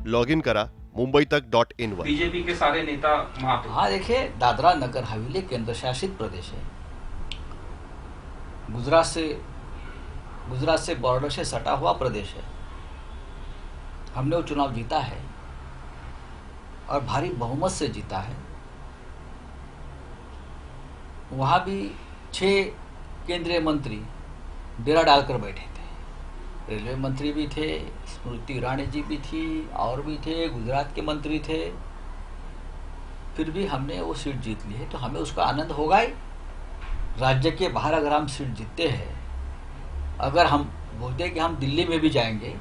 Login करा मुंबईतक.in वर। BJP के सारे नेता वहां पे। हाँ देखिए, दादरा नगर हवेली केंद्र शासित प्रदेश है। गुजरात से बॉर्डर से सटा हुआ प्रदेश है। हमने वो चुनाव जीता है और भारी बहुमत से जीता है। वहाँ भी 6 केंद्रीय मंत्री डेरा डालकर बैठे थे। रेलवे मंत्री भी थे, स्मृति ईरानी जी भी थी, और भी थे, गुजरात के मंत्री थे। फिर भी हमने वो सीट जीत ली है, तो हमें उसका आनंद होगा ही। राज्य के बाहर अगर हम सीट जीतते हैं, अगर हम बोलते हैं कि हम दिल्ली में भी जाएंगे,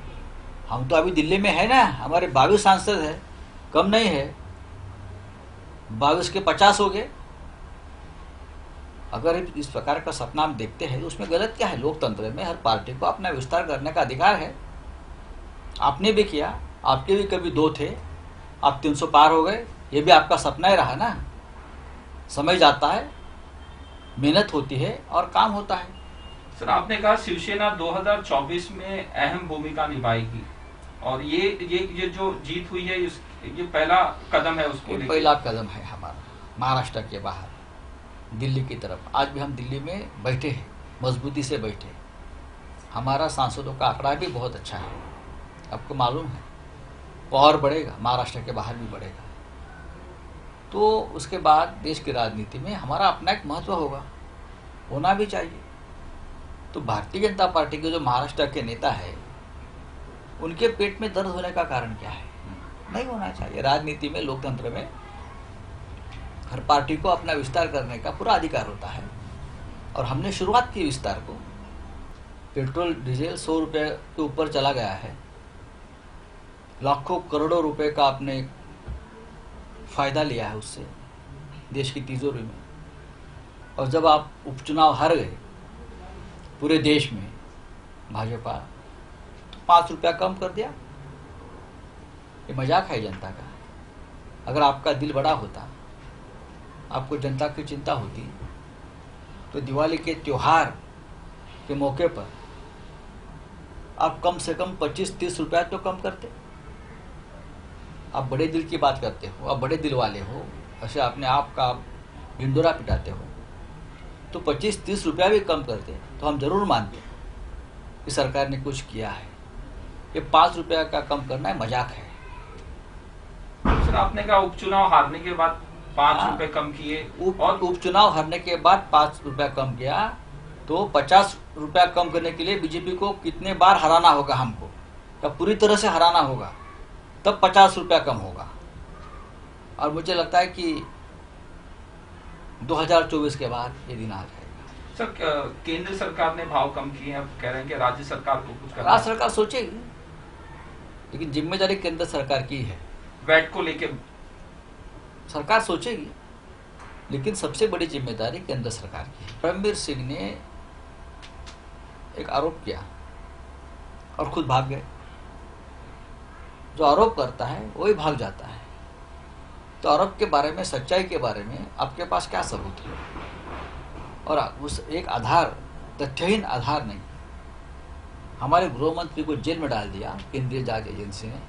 हम तो अभी दिल्ली में है ना, हमारे 22 सांसद है, कम नहीं है, 22 के 50 हो गए। अगर इस प्रकार का सपना हम देखते हैं तो उसमें गलत क्या है? लोकतंत्र में हर पार्टी को अपना विस्तार करने का अधिकार है। आपने भी किया, आपके भी कभी 2 थे, आप 300 पार हो गए, ये भी आपका सपना ही रहा ना। समय जाता है, मेहनत होती है और काम होता है। सर, आपने कहा शिवसेना 2024 में अहम भूमिका निभाएगी, और ये जो जीत हुई है ये पहला कदम है उसको लेकर। पहला कदम है हमारा महाराष्ट्र के बाहर, दिल्ली की तरफ। आज भी हम दिल्ली में बैठे हैं, मजबूती से बैठे। हमारा सांसदों का आंकड़ा भी बहुत अच्छा है, आपको मालूम है। और बढ़ेगा, महाराष्ट्र के बाहर भी बढ़ेगा। तो उसके बाद देश की राजनीति में हमारा अपना एक महत्व होगा, होना भी चाहिए। तो भारतीय जनता पार्टी के जो महाराष्ट्र के नेता है, उनके पेट में दर्द होने का कारण क्या है? नहीं होना चाहिए। राजनीति में, लोकतंत्र में हर पार्टी को अपना विस्तार करने का पूरा अधिकार होता है, और हमने शुरुआत की विस्तार को। पेट्रोल डीजल 100 रुपये के ऊपर चला गया है, लाखों करोड़ों रुपए का आपने फायदा लिया है उससे देश की तिजोरी में। और जब आप उपचुनाव हार गए पूरे देश में भाजपा, तो 5 रुपया कम कर दिया। ये मजाक है जनता का। अगर आपका दिल बड़ा होता, आपको जनता की चिंता होती, तो दिवाली के त्योहार के मौके पर आप कम से कम 25-30 रुपया तो कम करते। आप बड़े दिल की बात करते हो, आप बड़े दिल वाले हो, ऐसे अपने आप का ढिंडोरा पिटाते हो, तो 25-30 रुपया भी कम करते तो हम जरूर मानते कि सरकार ने कुछ किया है। ये 5 रुपया का कम करना है, मजाक है। सर, आपने कहा उपचुनाव हारने के बाद 5 रुपए कम किए, और उपचुनाव हारने के बाद 5 रुपया कम किया, तो 50 रुपया कम करने के लिए बीजेपी को कितने बार हराना होगा हमको, या पूरी तरह से हराना होगा, तब 50 रुपया कम होगा। और मुझे लगता है कि 2024 के बाद ये दिन आ जाएगा। सर, केंद्र सरकार ने भाव कम किए हैं, अब कह रहे हैं कि राज्य सरकार को कुछ करना। राज्य सरकार सोचेगी, लेकिन जिम्मेदारी केंद्र सरकार की है। वैट को लेके सरकार सोचेगी, लेकिन सबसे बड़ी जिम्मेदारी केंद्र सरकार की है। परमवीर सिंह ने एक आरोप किया और खुद भाग गए। जो आरोप करता है वही भाग जाता है। तो आरोप के बारे में, सच्चाई के बारे में आपके पास क्या सबूत है? और उस एक आधार, तथ्यहीन आधार नहीं। हमारे गृह मंत्री को जेल में डाल दिया केंद्रीय जांच एजेंसी ने।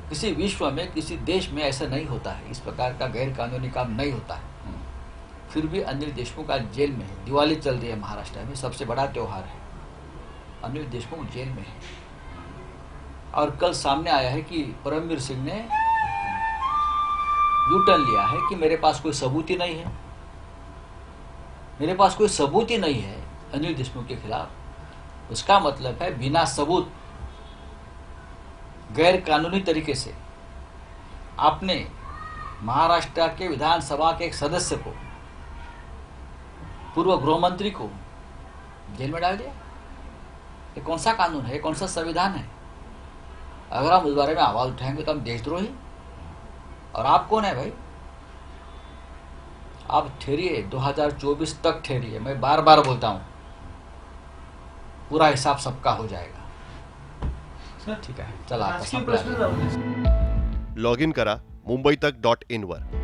किसी विश्व में, किसी देश में ऐसा नहीं होता है, इस प्रकार का गैर कानूनी काम नहीं होता है। फिर भी अनिल देशमुख आज जेल में है। दिवाली चल रही है महाराष्ट्र में, सबसे बड़ा त्योहार है, अनिल देशमुख जेल में है। और कल सामने आया है कि परमवीर सिंह ने यू टर्न लिया है कि मेरे पास कोई सबूत ही नहीं है। मेरे पास कोई सबूत ही नहीं है अनिल देशमुख के खिलाफ। उसका मतलब है बिना सबूत, गैर कानूनी तरीके से आपने महाराष्ट्र के विधानसभा के एक सदस्य को, पूर्व गृह मंत्री को जेल में डाल दिया। ये कौन सा कानून है? ये कौन सा संविधान है? अगर हम उस बारे में आवाज उठाएंगे तो हम देशद्रोही। और आप कौन है भाई? आप ठहरिए, 2024 तक ठहरिए। मैं बार बार बोलता हूं, पूरा हिसाब सबका हो जाएगा। ठीक है, चला आता लॉगिन करा मुंबईतक.in वर।